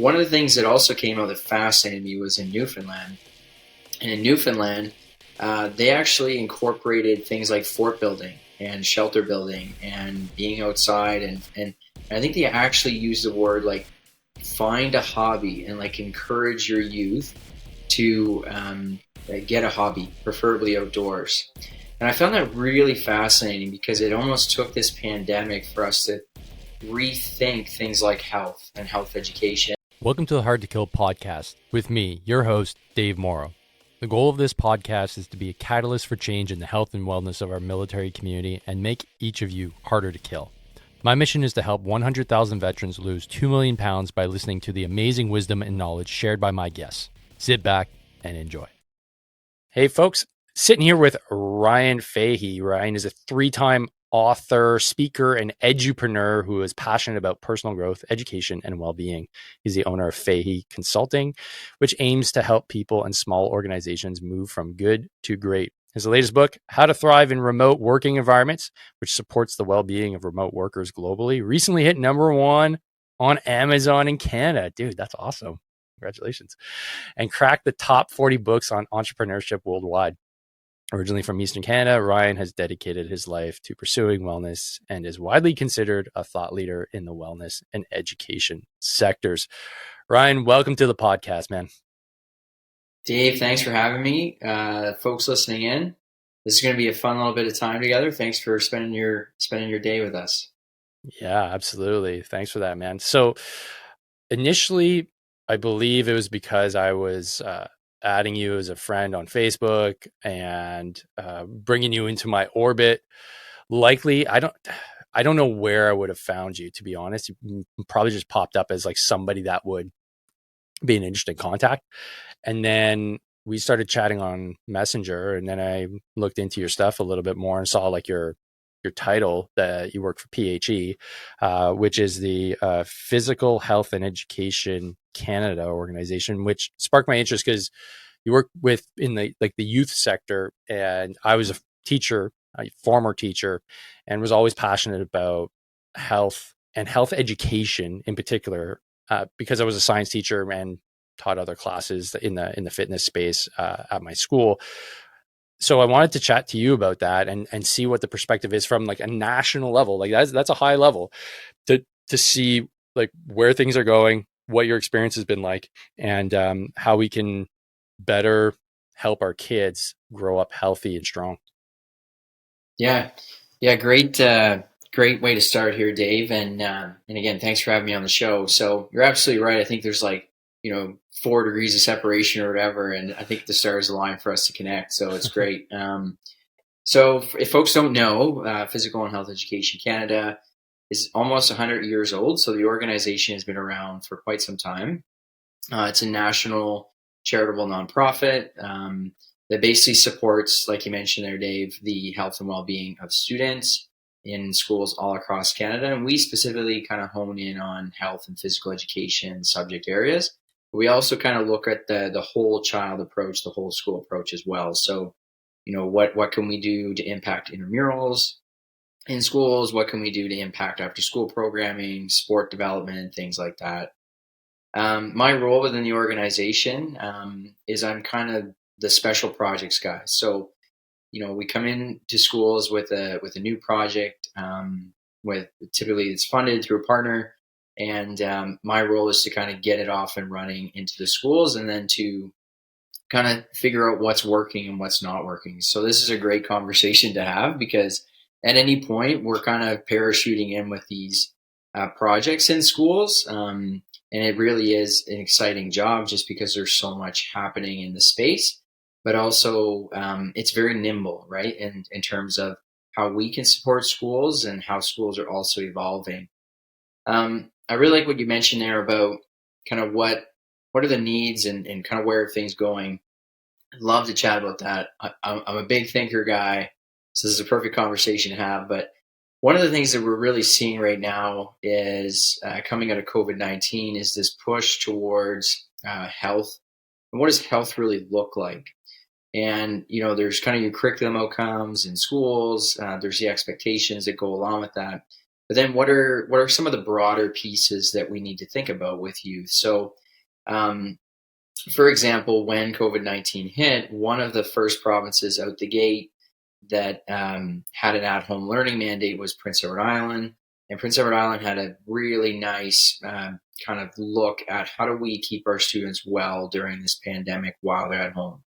one of the things that also came out that fascinated me was in Newfoundland. And in Newfoundland, they actually incorporated things like fort building and shelter building and being outside. And I think they actually used the word like find a hobby and like encourage your youth to get a hobby, preferably outdoors. And I found that really fascinating because it almost took this pandemic for us to rethink things like health and health education. Welcome to the Hard to Kill podcast with me, your host, Dave Morrow. The goal of this podcast is to be a catalyst for change in the health and wellness of our military community and make each of you harder to kill. My mission is to help 100,000 veterans lose 2 million pounds by listening to the amazing wisdom and knowledge shared by my guests. Sit back and enjoy. Hey folks, sitting here with Ryan Fahey. Ryan is a 3-time author, speaker, and edupreneur who is passionate about personal growth, education, and well-being. He's the owner of Fahey Consulting, which aims to help people and small organizations move from good to great. His latest book, How to Thrive in Remote Working Environments, which supports the well-being of remote workers globally, recently hit #1 on Amazon in Canada. Dude, that's awesome. Congratulations. And cracked the top 40 books on entrepreneurship worldwide. Originally from Eastern Canada, Ryan has dedicated his life to pursuing wellness and is widely considered a thought leader in the wellness and education sectors. Ryan, welcome to the podcast, man. Dave, thanks for having me. Folks listening in, this is going to be a fun little bit of time together. Thanks for spending your day with us. Yeah, absolutely. Thanks for that, man. So initially, I believe it was because I was adding you as a friend on Facebook and bringing you into my orbit. Likely, I don't know where I would have found you, to be honest. You probably just popped up as like somebody that would be an interesting contact. And then we started chatting on Messenger, and then I looked into your stuff a little bit more and saw like your title that you work for PHE, which is the Physical Health and Education Canada organization, which sparked my interest because you work in the youth sector, and I was a teacher, a former teacher, and was always passionate about health and health education in particular, because I was a science teacher and taught other classes in the fitness space at my school. So I wanted to chat to you about that and see what the perspective is from like a national level. Like that's a high level to see like where things are going, what your experience has been like, and how we can better help our kids grow up healthy and strong. Yeah. Great way to start here, Dave. And again, thanks for having me on the show. So you're absolutely right. I think there's 4 degrees of separation or whatever, and I think the stars align for us to connect. So it's great. So if folks don't know, Physical and Health Education Canada is almost 100 years old. So the organization has been around for quite some time. It's a national charitable nonprofit that basically supports, like you mentioned there, Dave, the health and well-being of students in schools all across Canada. And we specifically kind of hone in on health and physical education subject areas. We also kind of look at the whole child approach, the whole school approach as well. So, what can we do to impact intramurals in schools? What can we do to impact after school programming, sport development, things like that? My role within the organization is I'm kind of the special projects guy. So, we come into schools with a new project, typically it's funded through a partner. And my role is to kind of get it off and running into the schools and then to kind of figure out what's working and what's not working. So this is a great conversation to have because at any point we're kind of parachuting in with these projects in schools. And it really is an exciting job just because there's so much happening in the space, but also it's very nimble, right? And in terms of how we can support schools and how schools are also evolving. I really like what you mentioned there about kind of what are the needs and kind of where things going. I'd love to chat about that. I'm a big thinker guy, so this is a perfect conversation to have. But one of the things that we're really seeing right now is coming out of COVID-19 is this push towards health. And what does health really look like? And, there's kind of your curriculum outcomes in schools. There's the expectations that go along with that. But then what are some of the broader pieces that we need to think about with youth? So, um, for example, when COVID-19 hit, one of the first provinces out the gate that had an at-home learning mandate was Prince Edward Island, and Prince Edward Island had a really nice kind of look at how do we keep our students well during this pandemic while they're at home.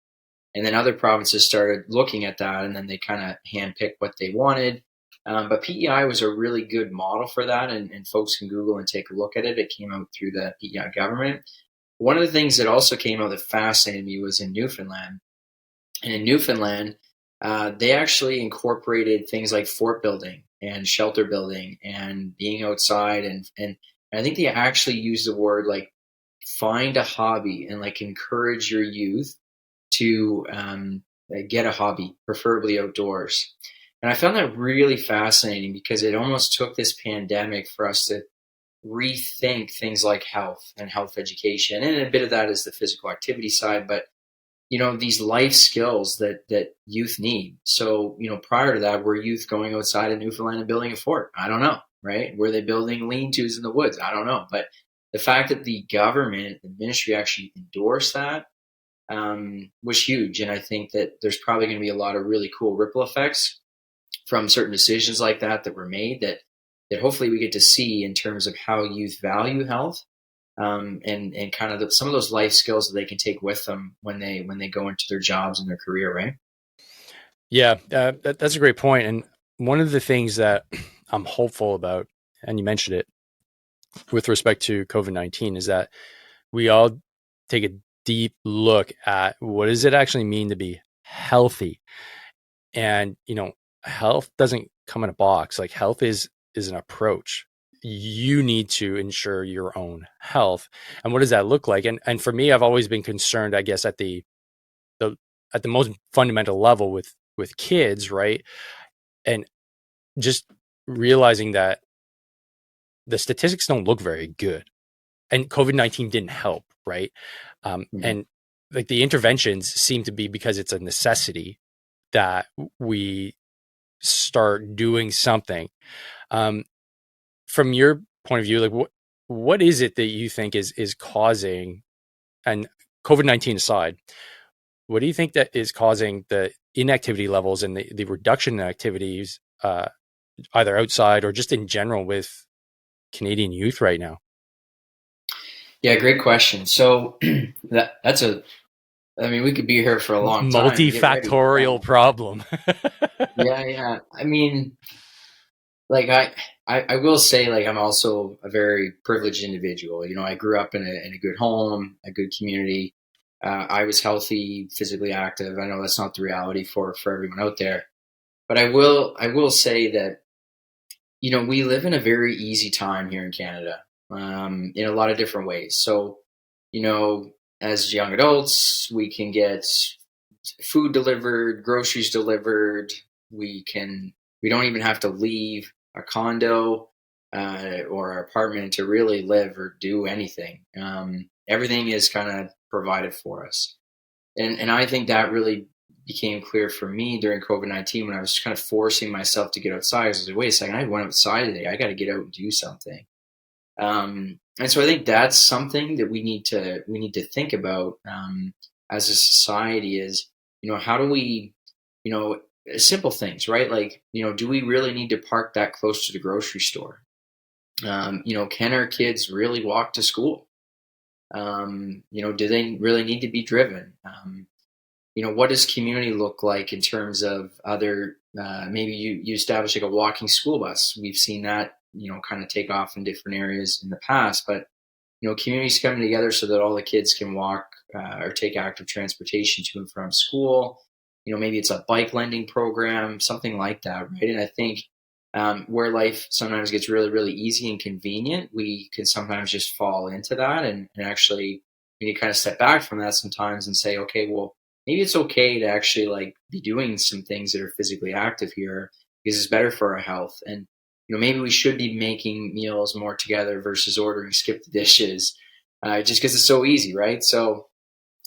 And then other provinces started looking at that, and then they kind of handpicked what they wanted. But PEI was a really good model for that, and folks can Google and take a look at it. It came out through the PEI government. One of the things that also came out that fascinated me was in Newfoundland. And in Newfoundland, they actually incorporated things like fort building and shelter building and being outside. And I think they actually used the word like find a hobby and like encourage your youth to get a hobby, preferably outdoors. And I found that really fascinating because it almost took this pandemic for us to rethink things like health and health education. And a bit of that is the physical activity side, but these life skills that youth need. So, prior to that, were youth going outside in Newfoundland and building a fort? I don't know, right? Were they building lean-tos in the woods? I don't know. But the fact that the government, the ministry actually endorsed that was huge. And I think that there's probably going to be a lot of really cool ripple effects from certain decisions like that were made that hopefully we get to see in terms of how youth value health. And kind of some of those life skills that they can take with them when they go into their jobs and their career, right? Yeah, that's a great point. And one of the things that I'm hopeful about, and you mentioned it with respect to COVID-19, is that we all take a deep look at what does it actually mean to be healthy. And, health doesn't come in a box. Like health is an approach. You need to ensure your own health. And what does that look like? And for me, I've always been concerned, I guess, at the most fundamental level with kids, right? And just realizing that the statistics don't look very good, and COVID-19 didn't help, right? And like the interventions seem to be because it's a necessity that we start doing something. From your point of view, like what is it that you think is causing, and COVID-19 aside, what do you think that is causing the inactivity levels and the reduction in activities, either outside or just in general with Canadian youth right now? Yeah, great question. So we could be here for a long time. Multifactorial problem. Yeah. I mean, like I will say, like, I'm also a very privileged individual. I grew up in a good home, a good community. I was healthy, physically active. I know that's not the reality for everyone out there, but I will say that we live in a very easy time here in Canada, in a lot of different ways. So, as young adults, we can get food delivered, groceries delivered. We don't even have to leave a condo or our apartment to really live or do anything. Everything is kind of provided for us. And I think that really became clear for me during COVID-19 when I was kind of forcing myself to get outside. I was like, wait a second, I went outside today. I got to get out and do something. And so I think that's something that we need to think about as a society is, how do we, simple things, right? Like, do we really need to park that close to the grocery store? Can our kids really walk to school? Do they really need to be driven? What does community look like in terms of other, maybe you establish like a walking school bus. We've seen that, kind of take off in different areas in the past, but, communities coming together so that all the kids can walk or take active transportation to and from school. Maybe it's a bike lending program, something like that, right? And I think where life sometimes gets really, really easy and convenient, we can sometimes just fall into that. And actually, we need to kind of step back from that sometimes and say, okay, well, maybe it's okay to actually like be doing some things that are physically active here because it's better for our health. And, maybe we should be making meals more together versus ordering skip the dishes just because it's so easy, right? So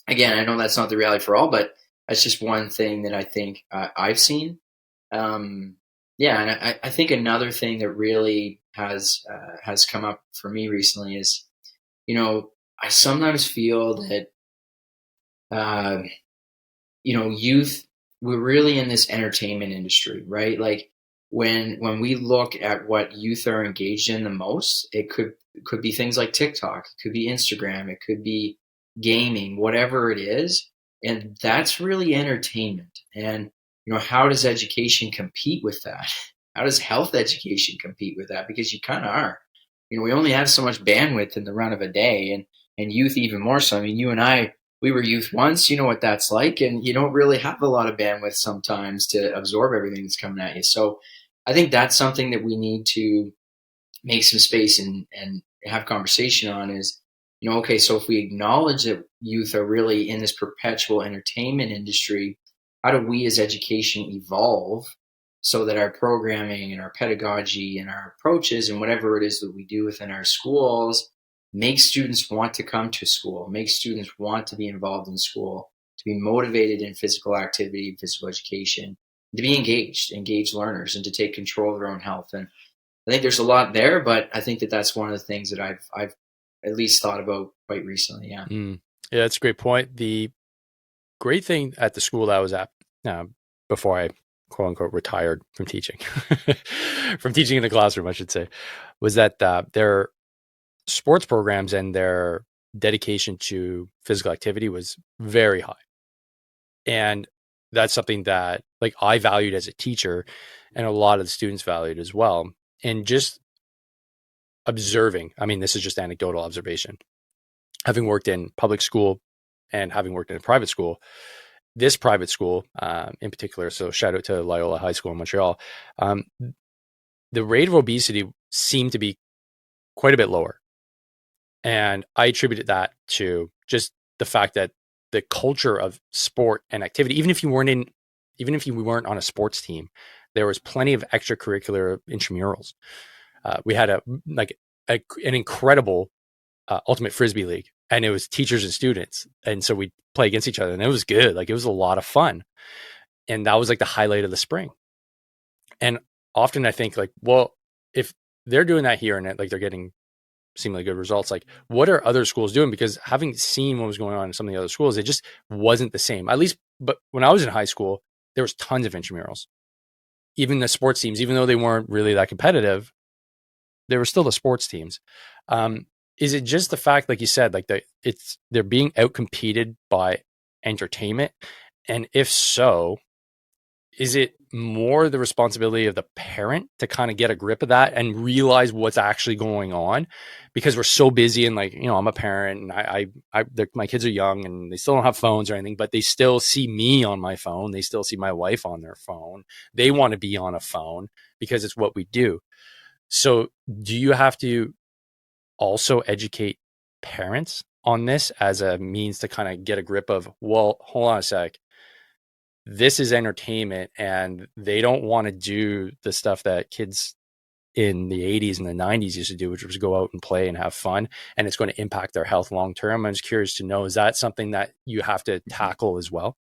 again, I know that's not the reality for all, but that's just one thing that I think I've seen. And I think another thing that really has come up for me recently is, I sometimes feel that uh, youth, we're really in this entertainment industry, right? Like when we look at what youth are engaged in the most, it could be things like TikTok, it could be Instagram, it could be gaming, whatever it is, and that's really entertainment. And how does education compete with that? How does health education compete with that? Because you kind of are. We only have so much bandwidth in the run of a day, and youth even more so. I mean, you and I, we were youth once, you know what that's like, and you don't really have a lot of bandwidth sometimes to absorb everything that's coming at you. So I think that's something that we need to make some space and have conversation on is, okay, so if we acknowledge that youth are really in this perpetual entertainment industry, how do we as education evolve so that our programming and our pedagogy and our approaches and whatever it is that we do within our schools make students want to come to school, make students want to be involved in school, to be motivated in physical activity, physical education, to be engaged learners, and to take control of their own health. And I think there's a lot there, but I think that that's one of the things that I've at least thought about quite recently. Yeah. Yeah, that's a great point. The great thing at the school that I was at before I quote unquote retired from teaching, from teaching in the classroom, I should say, was that their sports programs and their dedication to physical activity was very high. And that's something that like I valued as a teacher and a lot of the students valued as well. And just observing, I mean, this is just anecdotal observation. Having worked in public school and having worked in a private school, this private school in particular, so shout out to Loyola High School in Montreal, the rate of obesity seemed to be quite a bit lower. And I attributed that to just the fact that the culture of sport and activity, even if you weren't on a sports team, there was plenty of extracurricular intramurals. We had an incredible ultimate frisbee league, and it was teachers and students, and so we'd play against each other, and it was good. Like, it was a lot of fun, and that was like the highlight of the spring. And often I think like, well, if they're doing that here and like they're getting seemingly good results, like what are other schools doing? Because having seen what was going on in some of the other schools, it just wasn't the same. At least, but when I was in high school, there was tons of intramurals. Even the sports teams, even though they weren't really that competitive, there were still the sports teams. Is it just the fact, like you said, like they're being outcompeted by entertainment? And if so, is it more the responsibility of the parent to kind of get a grip of that and realize what's actually going on? Because we're so busy, and like, I'm a parent and my kids are young and they still don't have phones or anything, but they still see me on my phone. They still see my wife on their phone. They want to be on a phone because it's what we do. So do you have to also educate parents on this as a means to kind of get a grip of, well, hold on a sec, this is entertainment and they don't want to do the stuff that kids in the 80s and the 90s used to do, which was go out and play and have fun, and it's going to impact their health long term? I'm just curious to know, is that something that you have to tackle as well?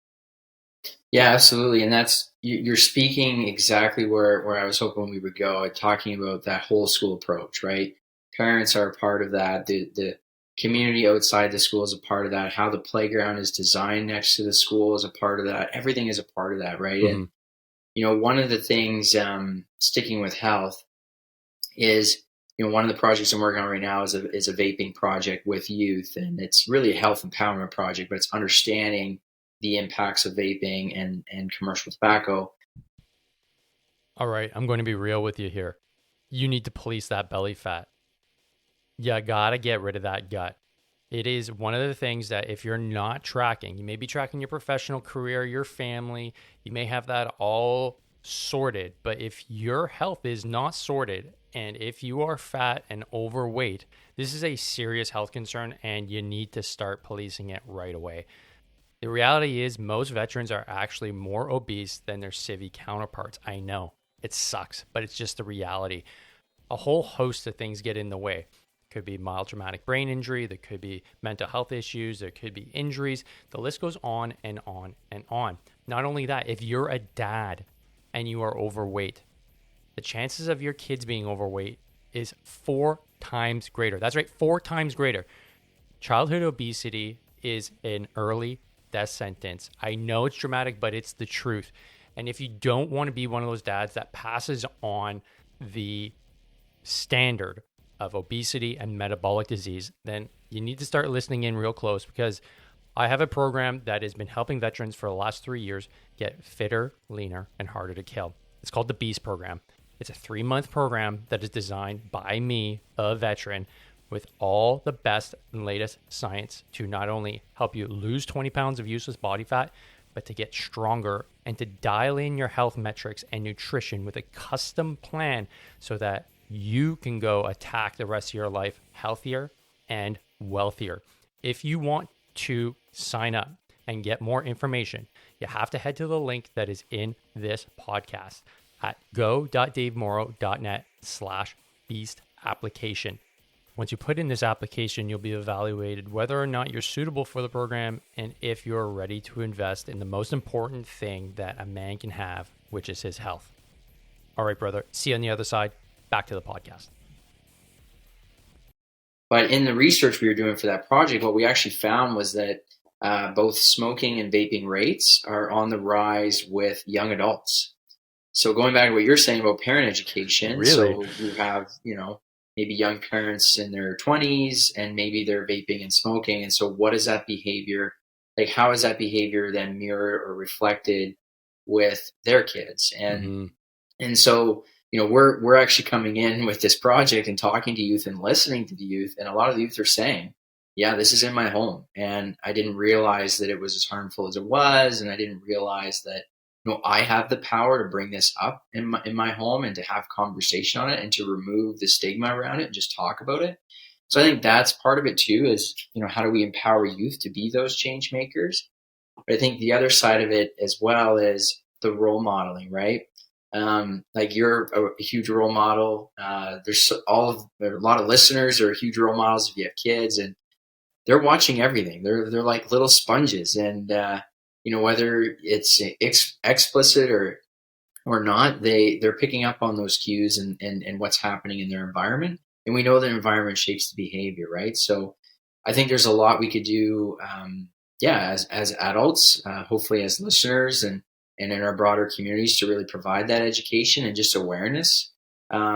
Yeah, absolutely. And you're speaking exactly where I was hoping we would go, talking about that whole school approach, right? Parents are a part of that. The community outside the school is a part of that. How the playground is designed next to the school is a part of that. Everything is a part of that, right? Mm-hmm. And one of the things, sticking with health, is one of the projects I'm working on right now is a vaping project with youth, and it's really a health empowerment project, but it's understanding the impacts of vaping and commercial tobacco. All right, I'm going to be real with you here. You need to police that belly fat. You gotta get rid of that gut. It is one of the things that if you're not tracking, you may be tracking your professional career, your family, you may have that all sorted, but if your health is not sorted, and if you are fat and overweight, this is a serious health concern, and you need to start policing it right away. The reality is most veterans are actually more obese than their civvy counterparts. I know it sucks, but it's just the reality. A whole host of things get in the way. Could be mild traumatic brain injury. There could be mental health issues. There could be injuries. The list goes on and on and on. Not only that, if you're a dad and you are overweight, the chances of your kids being overweight is 4 times greater. That's right, 4 times greater. Childhood obesity is an early death sentence. I know it's dramatic, but it's the truth. And if you don't want to be one of those dads that passes on the standard of obesity and metabolic disease, then you need to start listening in real close, because I have a program that has been helping veterans for the last 3 years get fitter, leaner, and harder to kill. It's called the Beast Program. It's a 3-month program that is designed by me, a veteran, with all the best and latest science to not only help you lose 20 pounds of useless body fat, but to get stronger and to dial in your health metrics and nutrition with a custom plan so that you can go attack the rest of your life healthier and wealthier. If you want to sign up and get more information, you have to head to the link that is in this podcast at go.davemorrow.net/beast application. Once you put in this application, you'll be evaluated whether or not you're suitable for the program and if you're ready to invest in the most important thing that a man can have, which is his health. All right, brother. See you on the other side. Back to the podcast. But in the research we were doing for that project, what we actually found was that both smoking and vaping rates are on the rise with young adults. So going back to what you're saying about parent education, Really? So you have, maybe young parents in their 20s and maybe they're vaping and smoking. And so what is that behavior? Like, how is that behavior then mirrored or reflected with their kids? And so, we're actually coming in with this project and talking to youth and listening to the youth. And a lot of the youth are saying, yeah, this is in my home. And I didn't realize that it was as harmful as it was. And I didn't realize that, I have the power to bring this up in my home and to have conversation on it and to remove the stigma around it and just talk about it. So I think that's part of it too, is, how do we empower youth to be those change makers? But I think the other side of it as well is the role modeling, right? Like, you're a huge role model. There's a lot of listeners are huge role models if you have kids, and they're watching everything. They're like little sponges, and whether it's explicit or not, they're picking up on those cues and what's happening in their environment. And we know that environment shapes the behavior, right? So I think there's a lot we could do, as adults, hopefully as listeners and in our broader communities, to really provide that education and just awareness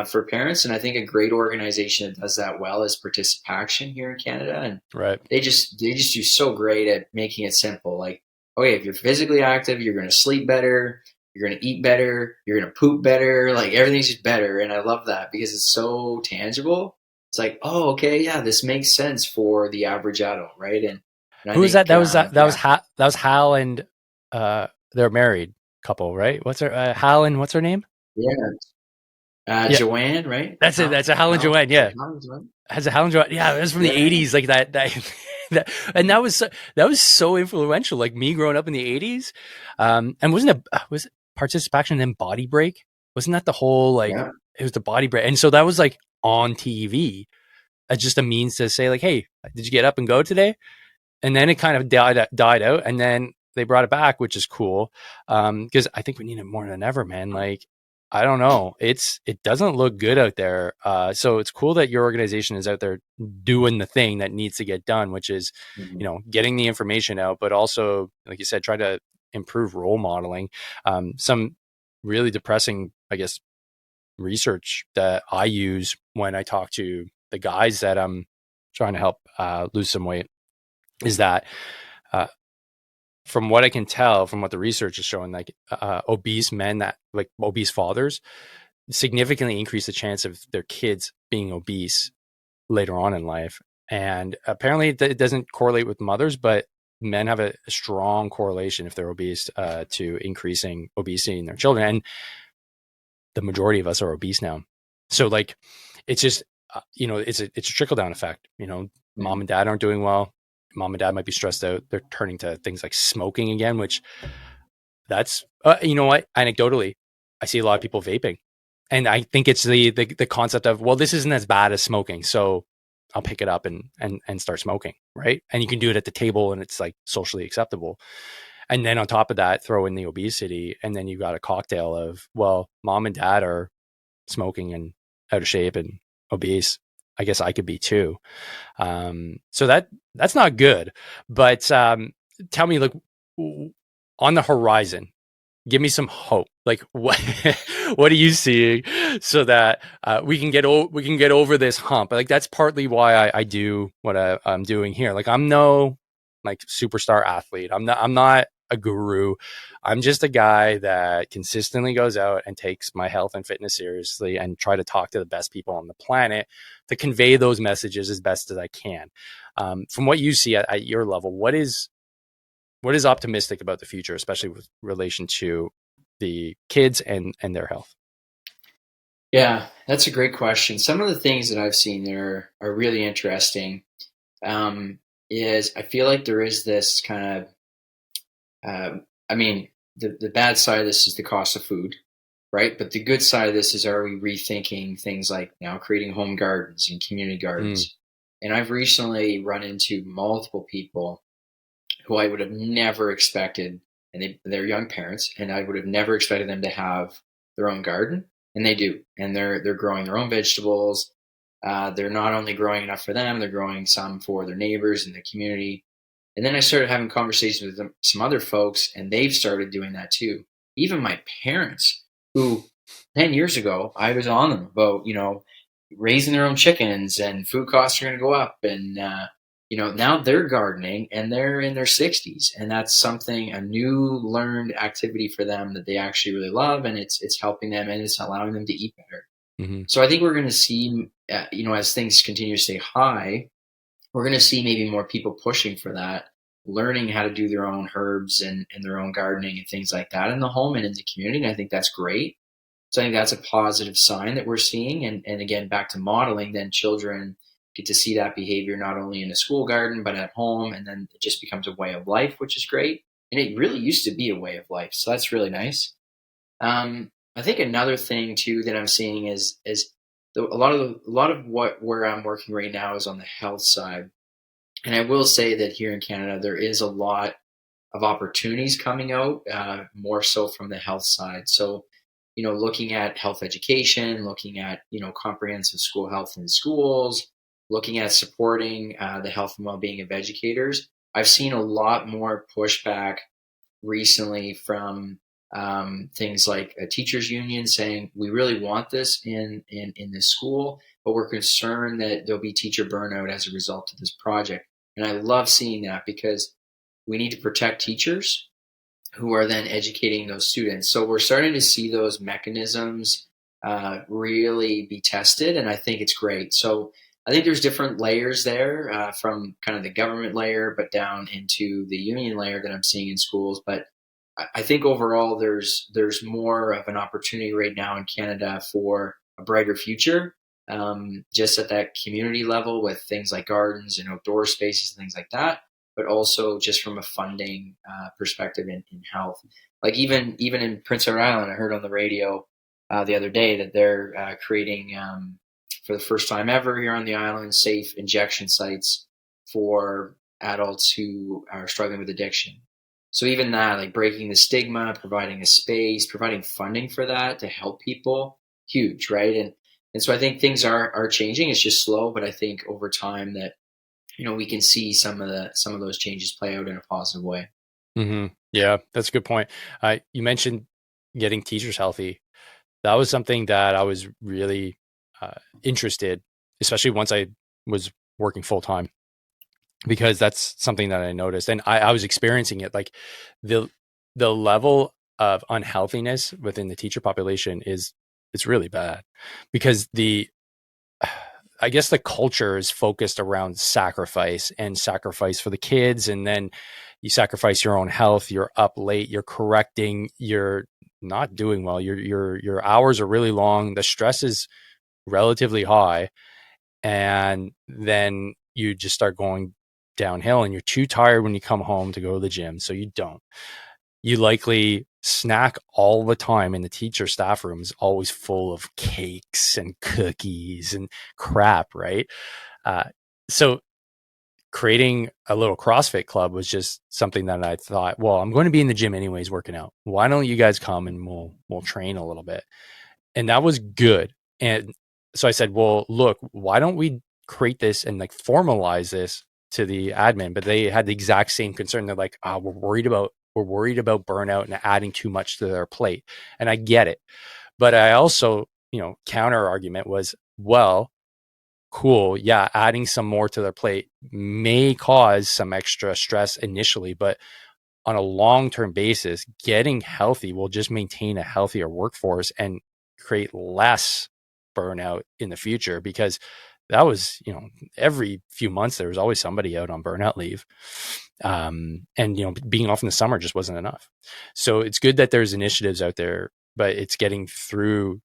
for parents. And I think a great organization that does that well is Participaction here in Canada. And Right. they just do so great at making it simple. Like, okay, if you're physically active, you're going to sleep better, you're going to eat better, you're going to poop better, like everything's just better. And I love that because it's so tangible. It's like, oh, okay, yeah, this makes sense for the average adult, right? And who was that? That was Hal and they're married couple, right? What's her Hal and what's her name? Yeah. Joanne, right? That's it. That's a Hal and Joanne. Yeah. Has a Hal and Joanne. Yeah, it was from the 80s, like that, and that was so influential. Like me growing up in the 80s, and was Participation and then Body Break? Wasn't that the whole It was the Body Break, and so that was like on TV as just a means to say like, hey, did you get up and go today? And then it kind of died out, and then they brought it back, which is cool, because I think we need it more than ever, man. Like, I don't know, it doesn't look good out there. So it's cool that your organization is out there doing the thing that needs to get done, which is, getting the information out, but also, like you said, try to improve role modeling. Some really depressing, I guess, research that I use when I talk to the guys that I'm trying to help lose some weight is that, from what I can tell, from what the research is showing, like obese men, that like obese fathers, significantly increase the chance of their kids being obese later on in life. And apparently it doesn't correlate with mothers, but men have a strong correlation if they're obese to increasing obesity in their children. And the majority of us are obese now. So like, it's just, it's a trickle down effect. Mom and dad aren't doing well. Mom and dad might be stressed out. They're turning to things like smoking again, which that's, you know what? Anecdotally, I see a lot of people vaping. And I think it's the concept of, well, this isn't as bad as smoking, so I'll pick it up and start smoking, right? And you can do it at the table and it's like socially acceptable. And then on top of that, throw in the obesity. And then you've got a cocktail of, well, mom and dad are smoking and out of shape and obese, I guess I could be too. So that's not good. But tell me, like, on the horizon, give me some hope. Like, what what are you seeing so that we can get over this hump? Like, that's partly why I do what I'm doing here. Like, I'm no like superstar athlete. I'm not a guru. I'm just a guy that consistently goes out and takes my health and fitness seriously and try to talk to the best people on the planet to convey those messages as best as I can. From what you see at your level, what is optimistic about the future, especially with relation to the kids and their health? Yeah, that's a great question. Some of the things that I've seen there are really interesting. Is I feel like there is this kind of, I mean, the bad side of this is the cost of food, right? But the good side of this is, are we rethinking things like now creating home gardens and community gardens? And I've recently run into multiple people who I would have never expected, and they're young parents, and I would have never expected them to have their own garden, and they do, and they're growing their own vegetables. They're not only growing enough for them, they're growing some for their neighbors and the community. And then I started having conversations with some other folks, and they've started doing that too. Even my parents, who 10 years ago, I was on them about, raising their own chickens and food costs are going to go up. And, now they're gardening and they're in their 60s. And that's a new learned activity for them that they actually really love. And it's helping them and it's allowing them to eat better. Mm-hmm. So I think we're going to see, as things continue to stay high, we're going to see maybe more people pushing for that, learning how to do their own herbs and their own gardening and things like that in the home and in the community. And I think that's great. So I think that's a positive sign that we're seeing. And again, back to modeling, then children get to see that behavior not only in a school garden, but at home. And then it just becomes a way of life, which is great. And it really used to be a way of life. So that's really nice. I think another thing too that I'm seeing is a lot of where I'm working right now is on the health side. And I will say that here in Canada, there is a lot of opportunities coming out, more so from the health side. So, looking at health education, looking at, comprehensive school health in schools, looking at supporting the health and well-being of educators. I've seen a lot more pushback recently from things like a teachers union saying, we really want this in this school, but we're concerned that there'll be teacher burnout as a result of this project. And I love seeing that because we need to protect teachers who are then educating those students. So we're starting to see those mechanisms really be tested, and I think it's great. So I think there's different layers there, from kind of the government layer, but down into the union layer that I'm seeing in schools. But I think overall there's more of an opportunity right now in Canada for a brighter future, just at that community level with things like gardens and outdoor spaces and things like that, but also just from a funding perspective in health. Like even in Prince Edward Island, I heard on the radio the other day that they're creating, for the first time ever here on the island, safe injection sites for adults who are struggling with addiction. So even that, like breaking the stigma, providing a space, providing funding for that to help people, huge, right? And so I think things are changing. It's just slow, but I think over time that, we can see some of those changes play out in a positive way. Mm-hmm. Yeah, that's a good point. You mentioned getting teachers healthy. That was something that I was really interested, especially once I was working full time, because that's something that I noticed, and I was experiencing it. Like the level of unhealthiness within the teacher population it's really bad, because I guess the culture is focused around sacrifice for the kids, and then you sacrifice your own health. You're up late. You're correcting. You're not doing well. Your hours are really long. The stress is relatively high, and then you just start going downhill, and you're too tired when you come home to go to the gym, so you don't. You likely snack all the time, and the teacher staff room is always full of cakes and cookies and crap, right? So creating a little CrossFit club was just something that I thought, well, I'm going to be in the gym anyways working out. Why don't you guys come and we'll train a little bit? And that was good. And so I said, well, look, why don't we create this and like formalize this to the admin? But they had the exact same concern. They're like, we're worried about burnout and adding too much to their plate. And I get it. But I also, counter argument was, well, cool. Yeah. Adding some more to their plate may cause some extra stress initially, but on a long-term basis, getting healthy will just maintain a healthier workforce and create less burnout in the future, because that was, every few months there was always somebody out on burnout leave. And, being off in the summer just wasn't enough. So it's good that there's initiatives out there, but it's getting through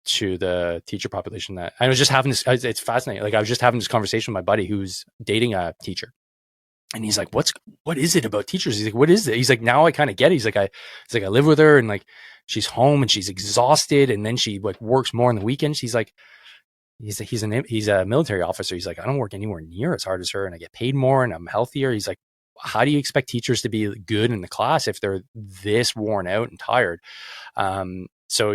to the teacher population. That I was just having this, it's fascinating. Like I was just having this conversation with my buddy who's dating a teacher. And he's like, what is it about teachers? He's like, what is it? He's like, now I kind of get it. He's like, I live with her and like, she's home and she's exhausted. And then she like works more on the weekends. He's like, he's a military officer. He's like, I don't work anywhere near as hard as her and I get paid more and I'm healthier. He's like, how do you expect teachers to be good in the class if they're this worn out and tired? So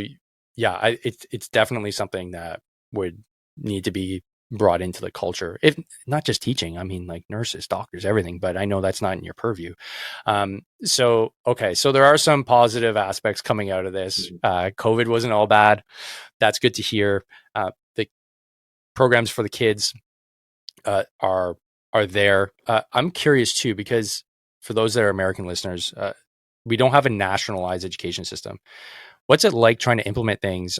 yeah, it's definitely something that would need to be brought into the culture, if not just teaching. I mean, like nurses, doctors, everything, but I know that's not in your purview. So there are some positive aspects coming out of this. COVID wasn't all bad. That's good to hear. The programs for the kids are there. I'm curious too, because for those that are American listeners, we don't have a nationalized education system. What's it like trying to implement things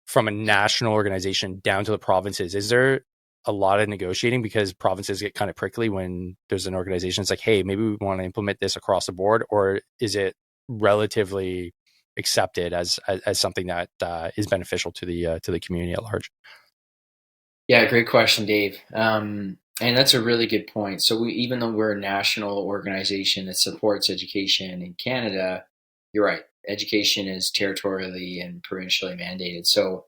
from a national organization down to the provinces? Is there a lot of negotiating because provinces get kind of prickly when there's an organization that's like, hey, maybe we want to implement this across the board? Or is it relatively accepted as something that is beneficial to the community at large? Yeah, great question, Dave. And that's a really good point. So even though we're a national organization that supports education in Canada, you're right. Education is territorially and provincially mandated. So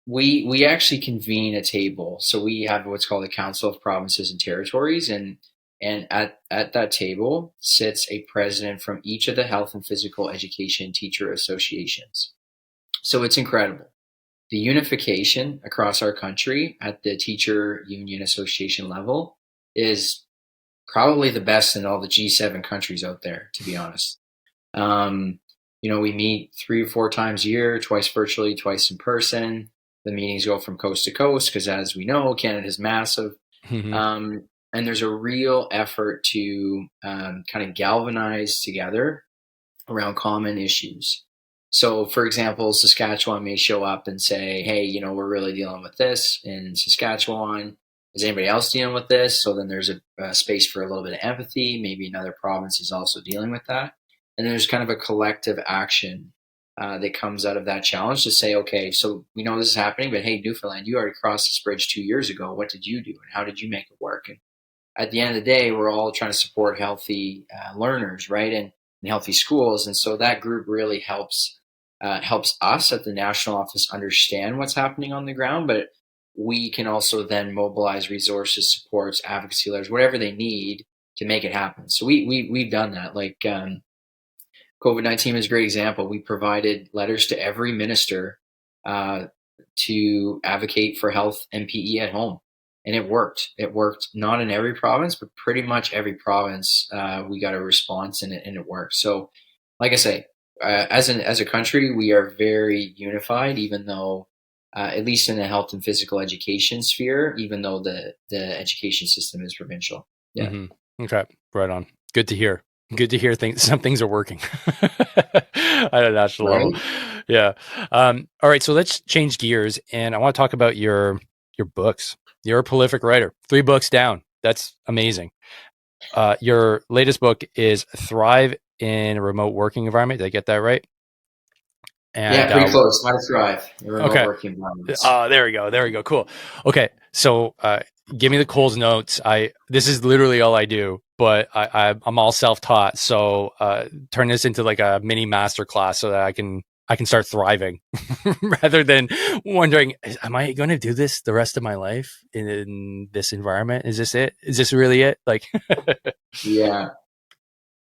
we actually convene a table. So we have what's called the Council of Provinces and Territories, and at that table sits a president from each of the health and physical education teacher associations. So it's incredible. The unification across our country at the teacher union association level is probably the best in all the G7 countries out there, to be honest. We meet 3 or 4 times a year, twice virtually, twice in person. The meetings go from coast to coast because, as we know, Canada is massive. Mm-hmm. And there's a real effort to kind of galvanize together around common issues. So, for example, Saskatchewan may show up and say, hey, we're really dealing with this in Saskatchewan. Is anybody else dealing with this? So then there's a space for a little bit of empathy. Maybe another province is also dealing with that. And there's kind of a collective action that comes out of that challenge to say, okay, so we know this is happening, but hey, Newfoundland, you already crossed this bridge 2 years ago. What did you do? And how did you make it work? And at the end of the day, we're all trying to support healthy learners, right? And healthy schools. And so that group really helps us at the national office understand what's happening on the ground, but we can also then mobilize resources, supports, advocacy letters, whatever they need to make it happen. So we've done that. Like COVID-19 is a great example. We provided letters to every minister to advocate for health MPE at home. And it worked. It worked not in every province, but pretty much every province we got a response and it worked. So like I say, as a country, we are very unified, even though, at least in the health and physical education sphere, even though the education system is provincial. Yeah. Mm-hmm. Okay. Right on. Good to hear. Good to hear some things are working at a national level. Yeah. All right. So let's change gears, and I want to talk about your books. You're a prolific writer. 3 books down. That's amazing. Your latest book is Thrive in a Remote Working Environment. Did I get that right? And, yeah, pretty close. How to Thrive in Remote Working Environments. There we go. Cool. Okay. So give me the Coles notes. This is literally all I do, but I'm all self-taught. So turn this into like a mini masterclass so that I can start thriving rather than wondering, am I going to do this the rest of my life in this environment? Is this it? Is this really it? Like, yeah.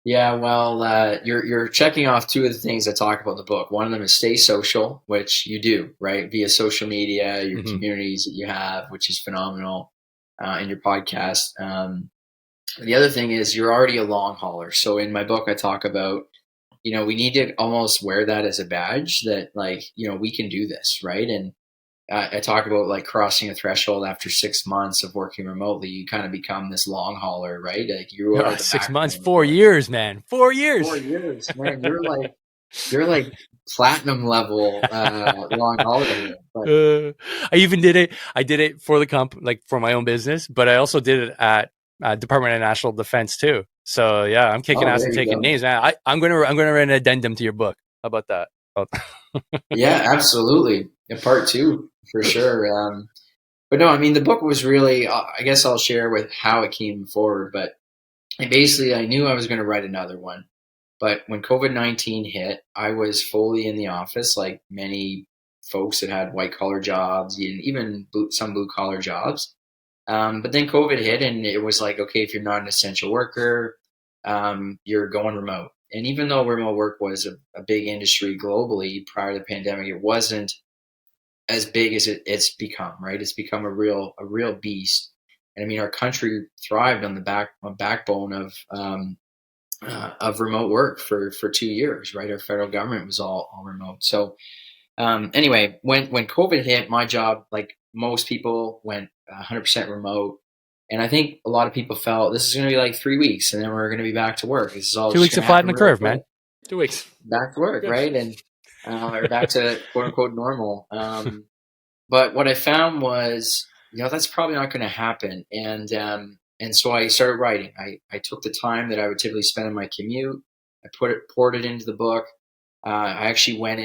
Yeah, well, you're checking off two of the things I talk about in the book. One of them is stay social, which you do, right? Via social media, your Hmm. communities that you have, which is phenomenal, and your podcast. The other thing is you're already a long hauler. So in my book, I talk about, we need to almost wear that as a badge that, like, we can do this, right? And I talk about like crossing a threshold after 6 months of working remotely. You kind of become this long hauler, right? Like you are the 6 months, backbone. 4 years, man. 4 years. 4 years, man. You're like platinum level long hauler here. But I even did it. I did it for the like for my own business, but I also did it at Department of National Defense too. So yeah, I'm kicking ass there and you taking go. names, man. I'm gonna write an addendum to your book. How about that? Yeah, absolutely. A part two for sure. But no, I mean the book was really. I guess I'll share with how it came forward. But basically, I knew I was going to write another one. But when COVID-19 hit, I was fully in the office, like many folks that had white collar jobs, and even some blue collar jobs. But then COVID hit, and it was like, okay, if you're not an essential worker, you're going remote. And even though remote work was a big industry globally prior to the pandemic, it wasn't as big as it's become. Right? It's become a real beast. And I mean, our country thrived on the backbone of remote work for 2 years. Right? Our federal government was all remote. So anyway, when COVID hit, my job, like most people, went 100% remote. And I think a lot of people felt this is going to be like 3 weeks and then we're going to be back to work. This is all 2 weeks to going to flatten happen the real curve, quick. man. 2 weeks. Back to work, Good. right? And or back to quote unquote normal. But what I found was, that's probably not going to happen. And so I started writing. I took the time that I would typically spend in my commute. I poured it into the book. I actually I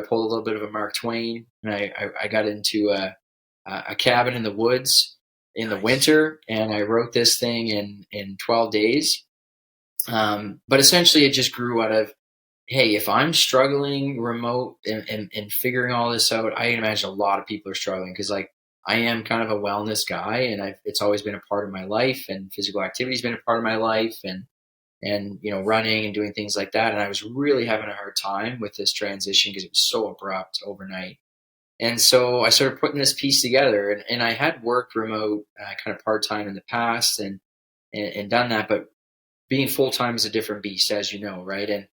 pulled a little bit of a Mark Twain, and I got into a cabin in the woods in the winter, and I wrote this thing in 12 days. But essentially, it just grew out of, hey, if I'm struggling remote and figuring all this out, I can imagine a lot of people are struggling because, like, I am kind of a wellness guy, and it's always been a part of my life, and physical activity has been a part of my life, and running and doing things like that. And I was really having a hard time with this transition because it was so abrupt overnight. And so I started putting this piece together, and I had worked remote kind of part-time in the past and done that, but being full-time is a different beast, as you know, right?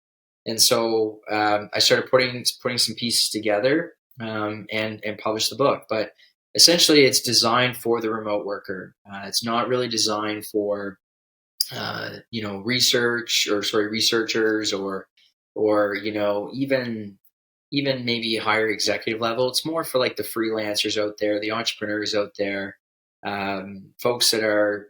And so I started putting some pieces together and published the book. But essentially, it's designed for the remote worker. It's not really designed for researchers or even maybe higher executive level. It's more for like the freelancers out there, the entrepreneurs out there, folks that are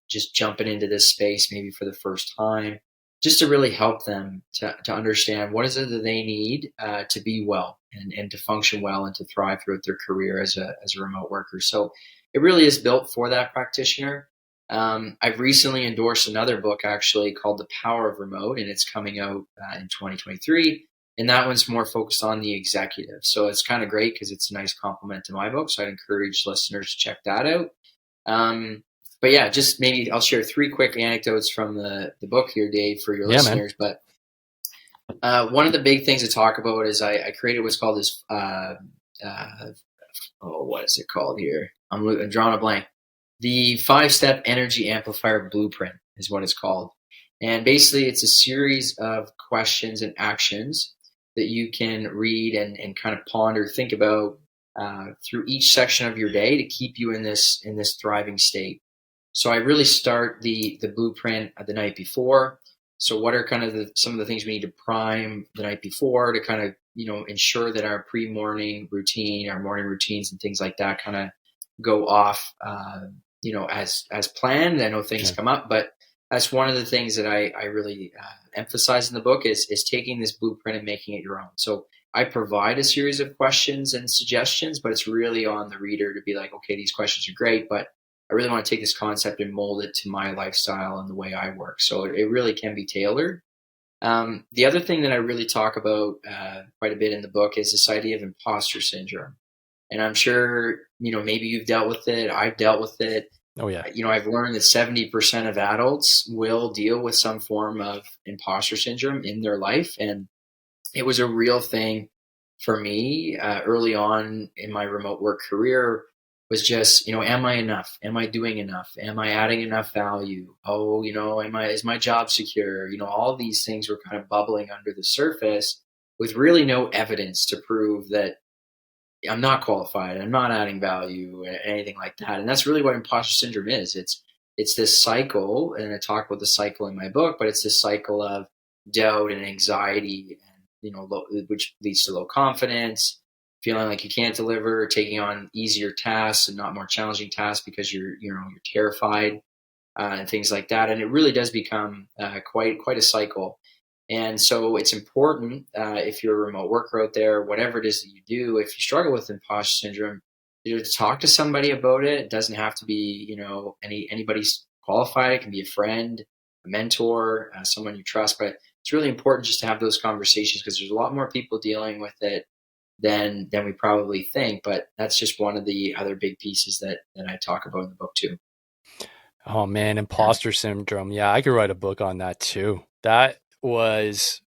just jumping into this space maybe for the first time, just to really help them to understand what is it that they need to be well and to function well and to thrive throughout their career as a remote worker. So it really is built for that practitioner. I've recently endorsed another book actually called The Power of Remote, and it's coming out in 2023. And that one's more focused on the executive. So it's kind of great because it's a nice complement to my book. So I'd encourage listeners to check that out. But yeah, just maybe I'll share 3 quick anecdotes from the book here, Dave, for your listeners. Man. But one of the big things to talk about is I created what's called this, what is it called here? I'm drawing a blank. The 5-step energy amplifier blueprint is what it's called. And basically it's a series of questions and actions that you can read and kind of ponder, think about through each section of your day to keep you in this thriving state. So I really start the blueprint the night before. So what are kind of some of the things we need to prime the night before to kind of, ensure that our pre-morning routine, our morning routines and things like that kind of go off, as planned. I know things come up, but that's one of the things that I really emphasize in the book is taking this blueprint and making it your own. So I provide a series of questions and suggestions, but it's really on the reader to be like, okay, these questions are great, but I really want to take this concept and mold it to my lifestyle and the way I work. So it really can be tailored. The other thing that I really talk about quite a bit in the book is this idea of imposter syndrome. And I'm sure, maybe you've dealt with it. I've dealt with it. Oh yeah. I've learned that 70% of adults will deal with some form of imposter syndrome in their life. And it was a real thing for me early on in my remote work career. Was just, am I enough? Am I doing enough? Am I adding enough value? Oh, is my job secure? All these things were kind of bubbling under the surface with really no evidence to prove that I'm not qualified, I'm not adding value, anything like that. And that's really what imposter syndrome is. It's this cycle, and I talk about the cycle in my book, but it's this cycle of doubt and anxiety, and which leads to low confidence, feeling like you can't deliver, taking on easier tasks and not more challenging tasks because you're terrified, and things like that. And it really does become quite a cycle. And so it's important, if you're a remote worker out there, whatever it is that you do, if you struggle with imposter syndrome, to talk to somebody about it. It doesn't have to be, anybody's qualified. It can be a friend, a mentor, someone you trust. But it's really important just to have those conversations, because there's a lot more people dealing with it than we probably think. But that's just one of the other big pieces that I talk about in the book too. Oh man, imposter syndrome. Yeah, I could write a book on that too. That was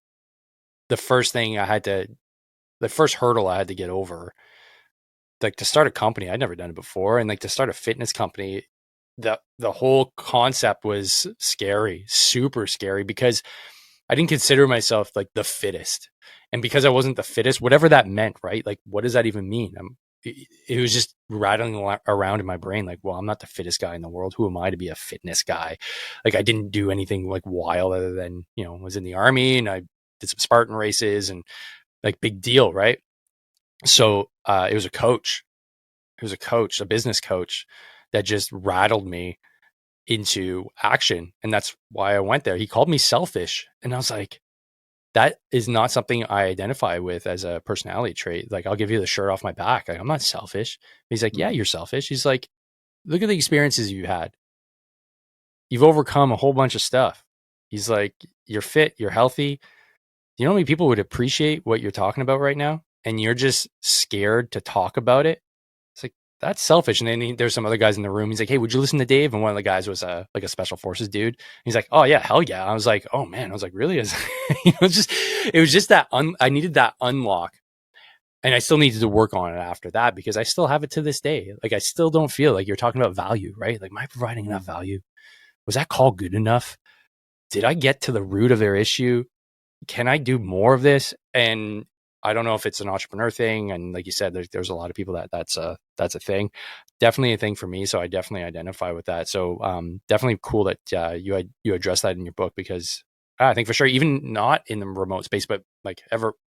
the first hurdle I had to get over. Like, to start a company, I'd never done it before. And like, to start a fitness company, the whole concept was scary, super scary, because I didn't consider myself like the fittest. And because I wasn't the fittest, whatever that meant, right? Like, what does that even mean? It was just rattling around in my brain. Like, well, I'm not the fittest guy in the world. Who am I to be a fitness guy? Like, I didn't do anything like wild other than, was in the army and I did some Spartan races and like, big deal. Right. So, it was a coach, a business coach that just rattled me into action. And that's why I went there. He called me selfish. And I was like, that is not something I identify with as a personality trait. Like, I'll give you the shirt off my back. Like, I'm not selfish. He's like, yeah, you're selfish. He's like, look at the experiences you had. You've overcome a whole bunch of stuff. He's like, you're fit, you're healthy. You know how many people would appreciate what you're talking about right now? And you're just scared to talk about it. It's like, that's selfish. And then there's some other guys in the room. He's like, hey, would you listen to Dave? And one of the guys was a special forces dude. He's like, oh yeah, hell yeah. I was like, oh man. I was like, really? It was just that I needed that unlock. And I still needed to work on it after that, because I still have it to this day. Like, I still don't feel like, you're talking about value, right? Like, am I providing enough value? Was that call good enough? Did I get to the root of their issue? Can I do more of this? And I don't know if it's an entrepreneur thing. And like you said, there's a lot of people that's a thing. Definitely a thing for me. So I definitely identify with that. So definitely cool that you address that in your book, because I think for sure, even not in the remote space, but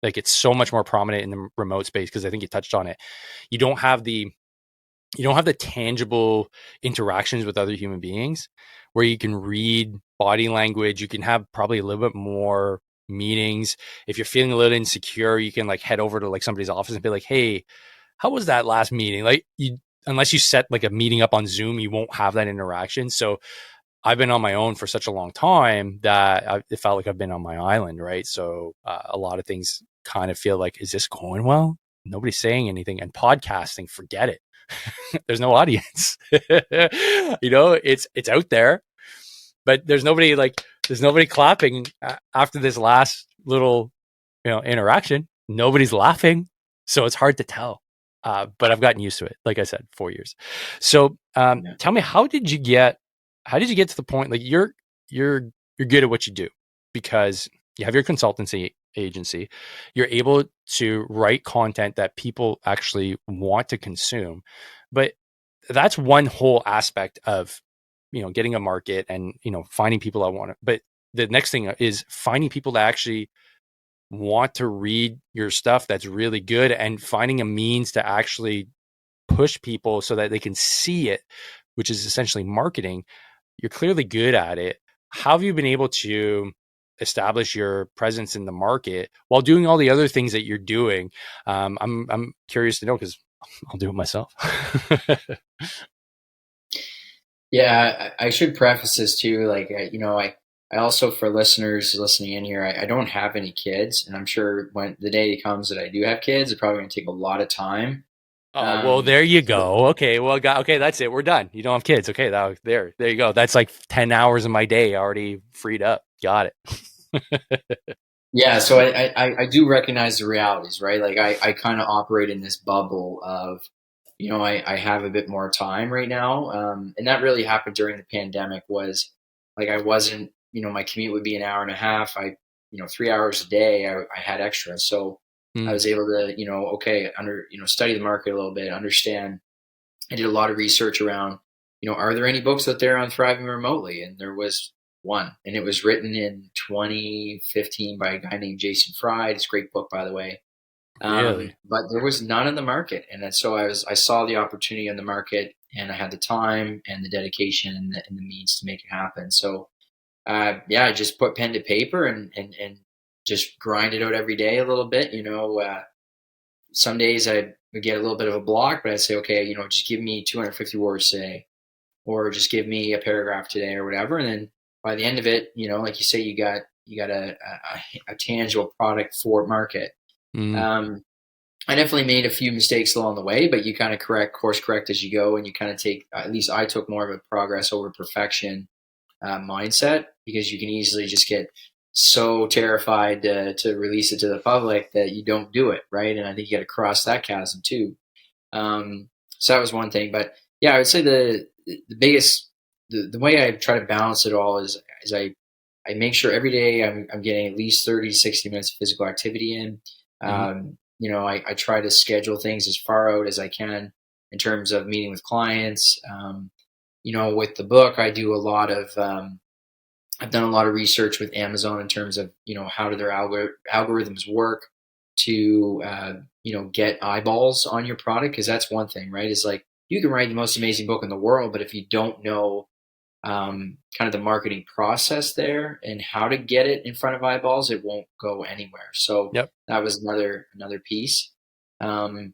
it's so much more prominent in the remote space, because I think you touched on it. You don't have the tangible interactions with other human beings where you can read body language. You can have probably a little bit more meetings. If you're feeling a little insecure, you can like head over to like somebody's office and be like, hey, how was that last meeting? Like, unless you set like a meeting up on Zoom, you won't have that interaction. So I've been on my own for such a long time that it felt like I've been on my island, right? So a lot of things kind of feel like, is this going well? Nobody's saying anything. And podcasting, forget it. There's no audience. It's out there, but there's nobody clapping after this last little, interaction. Nobody's laughing. So it's hard to tell. But I've gotten used to it. Like I said, 4 years. So tell me, how did you get to the point, like, you're good at what you do because you have your consultancy agency, you're able to write content that people actually want to consume. But that's one whole aspect of, getting a market and, finding people that want it. But the next thing is finding people that actually want to read your stuff that's really good, and finding a means to actually push people so that they can see it, which is essentially marketing. You're clearly good at it. How have you been able to establish your presence in the market while doing all the other things that you're doing? I'm curious to know, because I'll do it myself. Yeah, I should preface this too. Like, I also, for listeners listening in here, I don't have any kids, and I'm sure when the day comes that I do have kids, it's probably going to take a lot of time Oh, well, there you go. Okay, well, okay, that's it. We're done. You don't have kids. Okay, there you go. That's like 10 hours of my day already freed up. Got it. Yeah, so I do recognize the realities, right? Like I kind of operate in this bubble of, I have a bit more time right now. And that really happened during the pandemic was like I wasn't, my commute would be an hour and a half. 3 hours a day I had extra. So I was able to, okay, study the market a little bit, understand. I did a lot of research around, are there any books out there on thriving remotely? And there was one, and it was written in 2015 by a guy named Jason Fried. It's a great book, by the way. Really? But there was none in the market, and then so I saw the opportunity in the market, and I had the time and the dedication and the means to make it happen. So, I just put pen to paper and just grind it out every day a little bit. Some days I would get a little bit of a block, but I'd say, okay, just give me 250 words today, or just give me a paragraph today, or whatever. And then by the end of it, like you say, you got a tangible product for market. I definitely made a few mistakes along the way, but you kind of course correct as you go, and you kind of take. At least I took more of a progress over perfection mindset, because you can easily just get so terrified to release it to the public that you don't do it, right? And I think you got to cross that chasm too. So that was one thing, but yeah, I would say the biggest the way I try to balance it all is I make sure every day I'm getting at least 30 to 60 minutes of physical activity in. I try to schedule things as far out as I can in terms of meeting with clients. With the book, I do a lot of I've done a lot of research with Amazon in terms of, how do their algorithms work to, get eyeballs on your product. Cause that's one thing, right? Is like, you can write the most amazing book in the world, but if you don't know, kind of the marketing process there and how to get it in front of eyeballs, it won't go anywhere. So that was another piece. But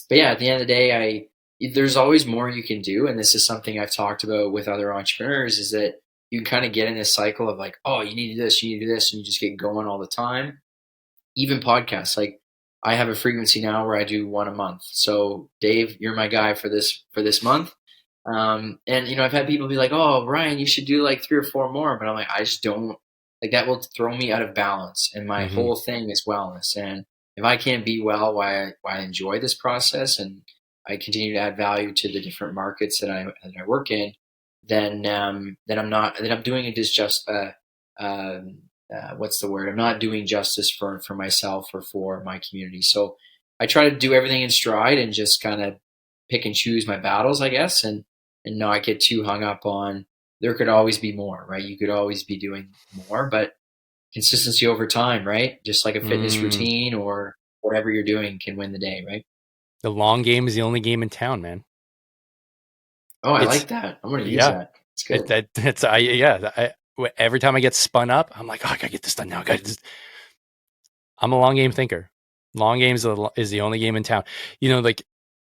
yeah, at the end of the day, there's always more you can do. And this is something I've talked about with other entrepreneurs, is that you can kind of get in this cycle of like, oh, you need to do this, you need to do this, and you just get going all the time. Even podcasts, like I have a frequency now where I do one a month. So Dave, you're my guy for this month. And I've had people be like, oh, Ryan, you should do like 3 or 4 more. But I'm like, I just don't, like, that will throw me out of balance. And my whole thing is wellness. And if I can't be well, why I enjoy this process and I continue to add value to the different markets that I work in, then I'm doing it as just what's the word? I'm not doing justice for myself or for my community. So I try to do everything in stride and just kind of pick and choose my battles, I guess, and not get too hung up on there could always be more, right? You could always be doing more, but consistency over time, right? Just like a fitness routine or whatever you're doing can win the day, right? The long game is the only game in town, man. Oh, I like that. I'm going to use that. It's good. Every time I get spun up, I'm like, oh, I got to get this done now. I'm a long game thinker. Long game is the only game in town. Like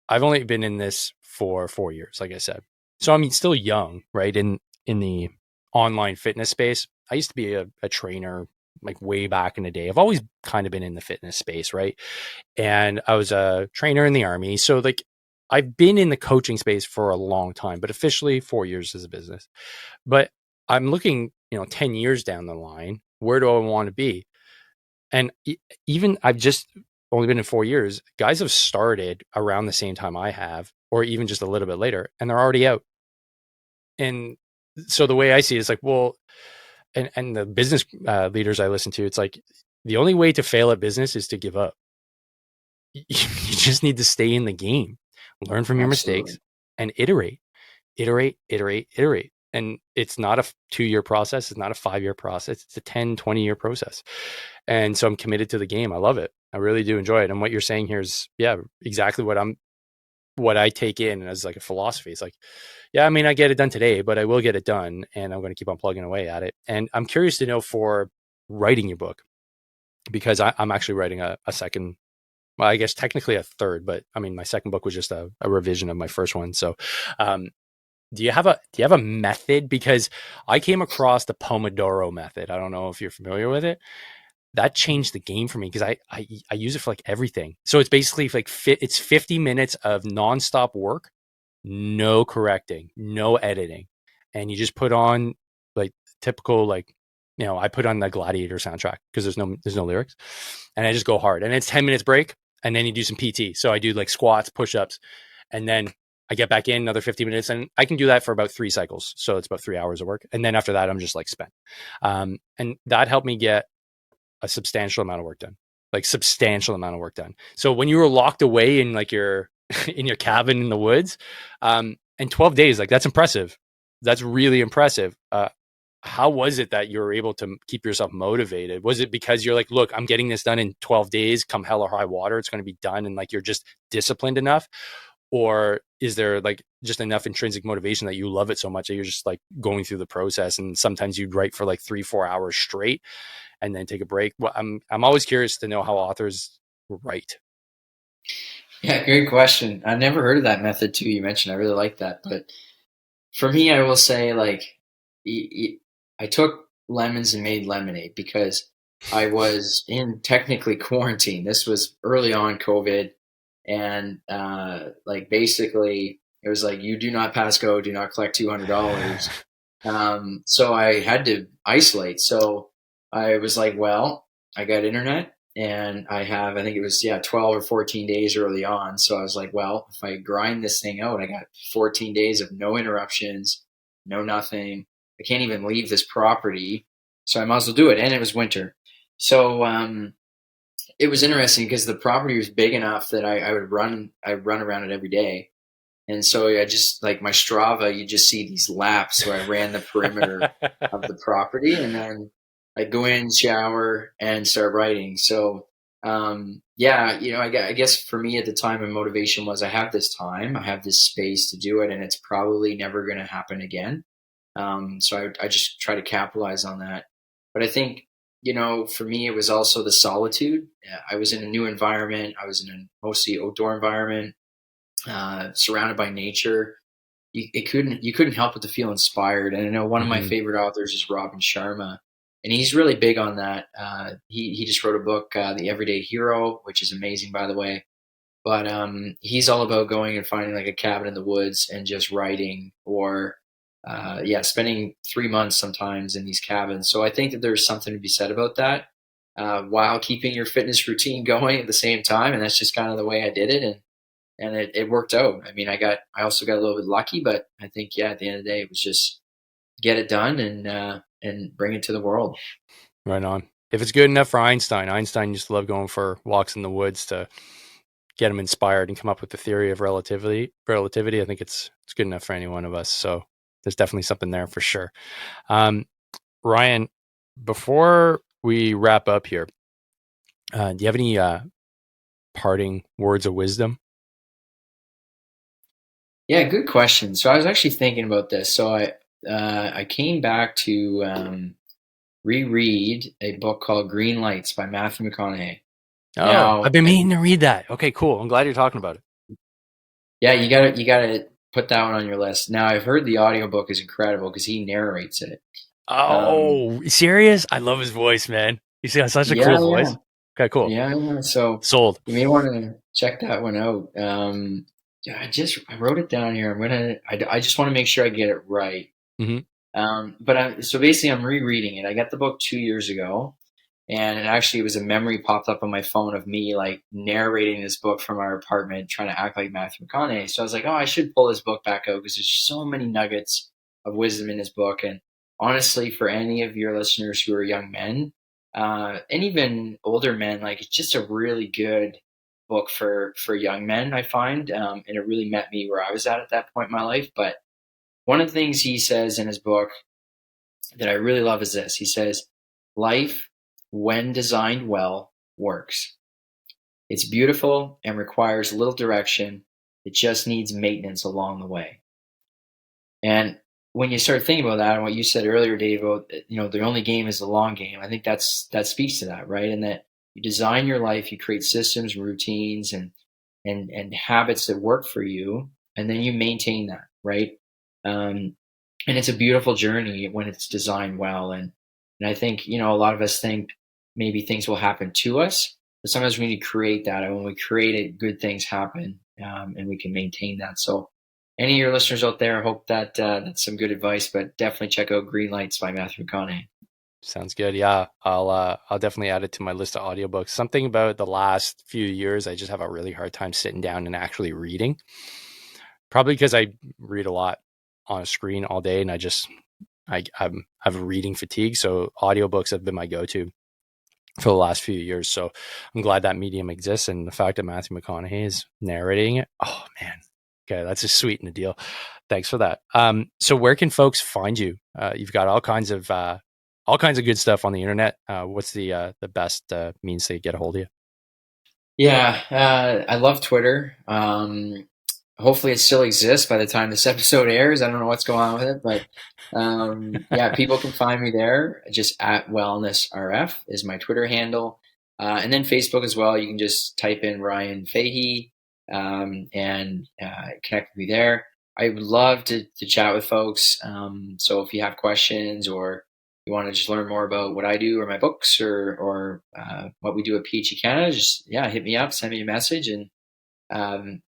I've only been in this for 4 years, like I said. So I'm still young, right? In the online fitness space. I used to be a trainer like way back in the day. I've always kind of been in the fitness space, right? And I was a trainer in the Army. So like I've been in the coaching space for a long time, but officially 4 years as a business. But I'm looking, 10 years down the line, where do I want to be? And even I've just only been in 4 years. Guys have started around the same time I have, or even just a little bit later, and they're already out. And so the way I see it is like, well, and the business leaders I listen to, it's like the only way to fail at business is to give up. You just need to stay in the game, learn from your mistakes, and iterate. And it's not a 2-year process. It's not a 5-year process. It's a 10, 20-year process. And so I'm committed to the game. I love it. I really do enjoy it. And what you're saying here is, exactly what I take in as like a philosophy. It's like, I mean, I get it done today, but I will get it done, and I'm going to keep on plugging away at it. And I'm curious to know, for writing your book, because I'm actually writing a second, well, I guess technically a third, but I mean, my second book was just a revision of my first one. So, do you have a method? Because I came across the Pomodoro method. I don't know if you're familiar with it. that changed the game for me because I use it for like everything. So it's basically like it's 50 minutes of nonstop work, no correcting, no editing, and you just put on like typical like, you know, I put on the Gladiator soundtrack because there's no lyrics, and I just go hard, and it's 10 minutes break, and then you do some PT. So I do like squats, push-ups, and then I get back in another 50 minutes, and I can do that for about 3 cycles. So it's about 3 hours of work, and then after that I'm just like spent, and that helped me get a substantial amount of work done, like substantial amount of work done. So when you were locked away in like your in your cabin in the woods, in 12 days, like that's impressive. That's really impressive. How was it that you were able to keep yourself motivated? Was it because you're like, look, I'm getting this done in 12 days, come hell or high water, it's going to be done, and like you're just disciplined enough? Or is there like just enough intrinsic motivation that you love it so much that you're just like going through the process, and sometimes you'd write for like 3-4 hours straight and then take a break? Well, I'm always curious to know how authors write. Yeah, great question. I've never heard of that method too you mentioned. I really like that. But for me, I will say like I took lemons and made lemonade because I was in technically quarantine. This was early on COVID, and like basically it was like, you do not pass go, do not collect $200. So I had to isolate. So I was like, well, I got internet, and I think it was 12 or 14 days early on. So I was like, well, if I grind this thing out, I got 14 days of no interruptions, no nothing. I can't even leave this property, so I might as well do it. And it was winter. So it was interesting because the property was big enough that I'd run around it every day. And so I just, like my Strava, you just see these laps where I ran the perimeter of the property, and then I go in, shower, and start writing. So I guess for me at the time, my motivation was, I have this time, I have this space to do it, and it's probably never going to happen again. So I just try to capitalize on that. But I think, for me, it was also the solitude. I was in a new environment. I was in a mostly outdoor environment, surrounded by nature. You couldn't help but to feel inspired. And I know one of my favorite authors is Robin Sharma, and he's really big on that. He just wrote a book, The Everyday Hero, which is amazing, by the way. But he's all about going and finding like a cabin in the woods and just writing, or spending 3 months sometimes in these cabins. So I think that there's something to be said about that, while keeping your fitness routine going at the same time. And that's just kind of the way I did it. And it worked out. I mean, I also got a little bit lucky, but I think, at the end of the day, it was just get it done and bring it to the world. Right on. If it's good enough for Einstein used to love going for walks in the woods to get him inspired and come up with the theory of relativity. I think it's good enough for any one of us. So there's definitely something there for sure. Ryan, before we wrap up here, do you have any parting words of wisdom? Yeah, good question. So I was actually thinking about this. So I came back to reread a book called Green Lights by Matthew McConaughey. Oh, now, I've been meaning to read that. Okay, cool. I'm glad you're talking about it. Yeah, you gotta put that one on your list. Now, I've heard the audiobook is incredible because he narrates it. Oh, serious? I love his voice, man. He's got such a cool voice. Okay, cool. Yeah, so sold. You may want to check that one out. I wrote it down here. I just want to make sure I get it right. Mm-hmm. So basically I'm rereading it. I got the book 2 years ago, and it was a memory popped up on my phone of me like narrating this book from our apartment, trying to act like Matthew McConaughey. So I was like, I should pull this book back out because there's so many nuggets of wisdom in this book. And honestly, for any of your listeners who are young men, and even older men, like, it's just a really good book for young men, I find. And it really met me where I was at that point in my life. But one of the things he says in his book that I really love is this. He says, life, when designed well, works. It's beautiful and requires little direction. It just needs maintenance along the way. And when you start thinking about that, and what you said earlier, Dave, about, the only game is the long game, I think that speaks to that, right? And that you design your life, you create systems, routines, and habits that work for you, and then you maintain that, right? And it's a beautiful journey when it's designed well. And I think, a lot of us think maybe things will happen to us, but sometimes we need to create that. And when we create it, good things happen, and we can maintain that. So any of your listeners out there, I hope that that's some good advice, but definitely check out Green Lights by Matthew McConaughey. Sounds good. Yeah, I'll definitely add it to my list of audiobooks. Something about the last few years, I just have a really hard time sitting down and actually reading. Probably because I read a lot on a screen all day, and I have a reading fatigue. So audiobooks have been my go-to for the last few years. So I'm glad that medium exists, and the fact that Matthew McConaughey is narrating it. Oh man, okay, that's just sweet in a deal. Thanks for that. So where can folks find you? You've got all kinds of good stuff on the internet. What's the best means to get a hold of you? Yeah, I love Twitter. Hopefully it still exists by the time this episode airs. I don't know what's going on with it, but yeah, people can find me there. Just at WellnessRF is my Twitter handle. And then Facebook as well. You can just type in Ryan Fahey and connect with me there. I would love to chat with folks. So if you have questions or you want to just learn more about what I do or my books or what we do at PHE Canada, just hit me up, send me a message, and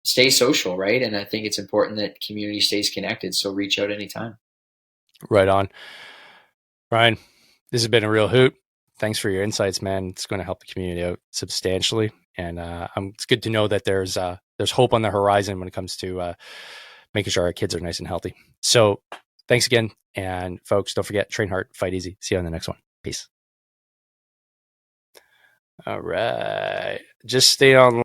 stay social, right? And I think it's important that community stays connected. So reach out anytime. Right on. Ryan, this has been a real hoot. Thanks for your insights, man. It's going to help the community out substantially. And it's good to know that there's hope on the horizon when it comes to making sure our kids are nice and healthy. So thanks again. And folks, don't forget, train hard, fight easy. See you on the next one. Peace. All right. Just stay on.